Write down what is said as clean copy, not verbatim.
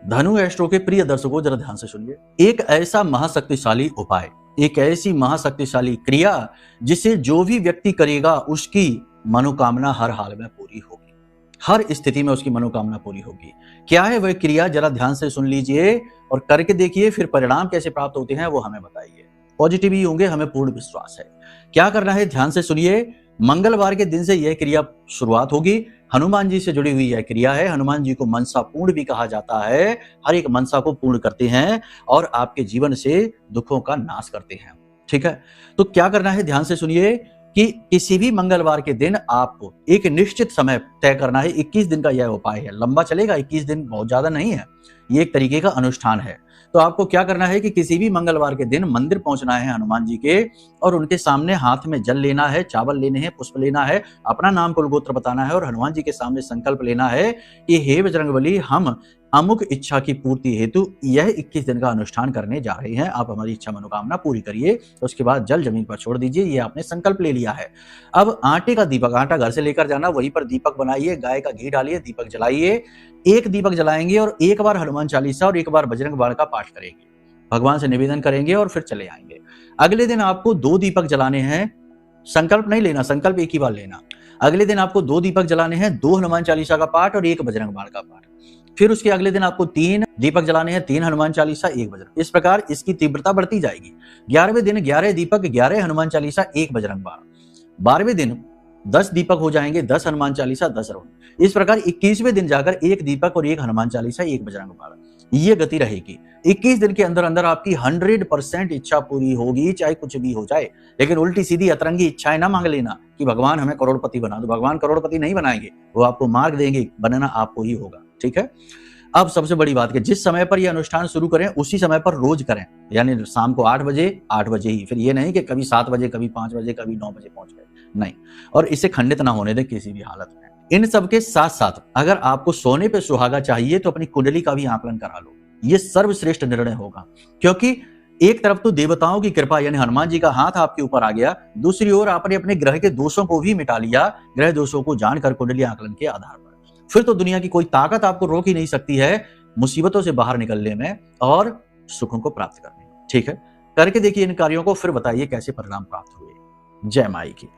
धनु एस्ट्रो के प्रिय दर्शकों जरा ध्यान से सुनिए। एक ऐसा महाशक्तिशाली उपाय, एक ऐसी महाशक्तिशाली क्रिया जिसे जो भी व्यक्ति करेगा उसकी मनोकामना हर हाल में पूरी होगी, हर स्थिति में उसकी मनोकामना पूरी होगी। क्या है वह क्रिया, जरा ध्यान से सुन लीजिए और करके देखिए, फिर परिणाम कैसे प्राप्त होते हैं वो हमें बताइए। पॉजिटिव ही होंगे, हमें पूर्ण विश्वास है। क्या करना है, ध्यान से सुनिए। मंगलवार के दिन से यह क्रिया शुरुआत होगी। हनुमान जी से जुड़ी हुई यह क्रिया है। हनुमान जी को मनसा पूर्ण भी कहा जाता है। हर एक मनसा को पूर्ण करते हैं और आपके जीवन से दुखों का नाश करते हैं। ठीक है, तो क्या करना है, ध्यान से सुनिए कि किसी भी मंगलवार के दिन आपको एक निश्चित समय तय करना है। 21 दिन का यह उपाय है, लंबा चलेगा, 21 दिन बहुत ज्यादा नहीं है, ये एक तरीके का अनुष्ठान है। तो आपको क्या करना है कि किसी भी मंगलवार के दिन मंदिर पहुंचना है हनुमान जी के, और उनके सामने हाथ में जल लेना है, चावल लेने हैं, पुष्प लेना है, अपना नाम कुल गोत्र बताना है और हनुमान जी के सामने संकल्प लेना है कि हे बजरंगबली, हम अमुक इच्छा की पूर्ति हेतु यह 21 दिन का अनुष्ठान करने जा रहे हैं, आप हमारी इच्छा मनोकामना पूरी करिए। तो उसके बाद जल जमीन पर छोड़ दीजिए, ये आपने संकल्प ले लिया है। अब आटे का दीपक, आटा घर से लेकर जाना, वहीं पर दीपक बनाइए, गाय का घी डालिए, दीपक जलाइए। एक दीपक जलाएंगे और एक बार हनुमान चालीसा और एक बार बजरंग बाण का पाठ करेंगे, भगवान से निवेदन करेंगे और फिर चले आएंगे। अगले दिन आपको 2 दीपक जलाने हैं, संकल्प नहीं लेना, संकल्प एक ही बार लेना। अगले दिन आपको 2 दीपक जलाने हैं, 2 हनुमान चालीसा का पाठ और 1 बजरंग बाण का पाठ। फिर उसके अगले दिन आपको 3 दीपक जलाने हैं, 3 हनुमान चालीसा, 1 बजरंग। इस प्रकार इसकी तीव्रता बढ़ती जाएगी। 11वें दिन 11 दीपक, 11 हनुमान चालीसा, 1 बजरंग बाण। 12वें दिन 10 दीपक हो जाएंगे, 10 हनुमान चालीसा, 10 राउंड। इस प्रकार 21वें दिन जाकर 1 दीपक और 1 हनुमान चालीसा, 1 बजरंग बाण। ये गति रहेगी। 21 दिन के अंदर अंदर आपकी 100% इच्छा पूरी होगी, चाहे कुछ भी हो जाए। लेकिन उल्टी सीधी अतरंगी इच्छाएं ना मांग लेना कि भगवान हमें करोड़पति बना दो। भगवान करोड़पति नहीं बनाएंगे, वो आपको मार्ग देंगे, बनना आपको ही होगा। ठीक है, अब सबसे बड़ी बात कि जिस समय पर यह अनुष्ठान शुरू करें उसी समय पर रोज करें, यानी शाम को 8 बजे ही। फिर ये नहीं कि कभी 7 बजे, कभी 5 बजे, कभी 9 बजे पहुंच गए, नहीं। और इसे खंडित ना होने दें किसी भी हालत में। इन सब के साथ साथ अगर आपको सोने पे सुहागा चाहिए तो अपनी कुंडली का भी आकलन करा लो, ये सर्वश्रेष्ठ निर्णय होगा। क्योंकि एक तरफ तो देवताओं की कृपा यानी हनुमान जी का हाथ आपके ऊपर आ गया, दूसरी ओर आपने अपने ग्रह के दोषों को भी मिटा लिया, ग्रह दोषों को जानकर कुंडली आकलन के आधार पर। फिर तो दुनिया की कोई ताकत आपको रोक ही नहीं सकती है मुसीबतों से बाहर निकलने में और सुखों को प्राप्त करने में। ठीक है, करके देखिए इन कार्यों को, फिर बताइए कैसे परिणाम प्राप्त हुए। जय माई की।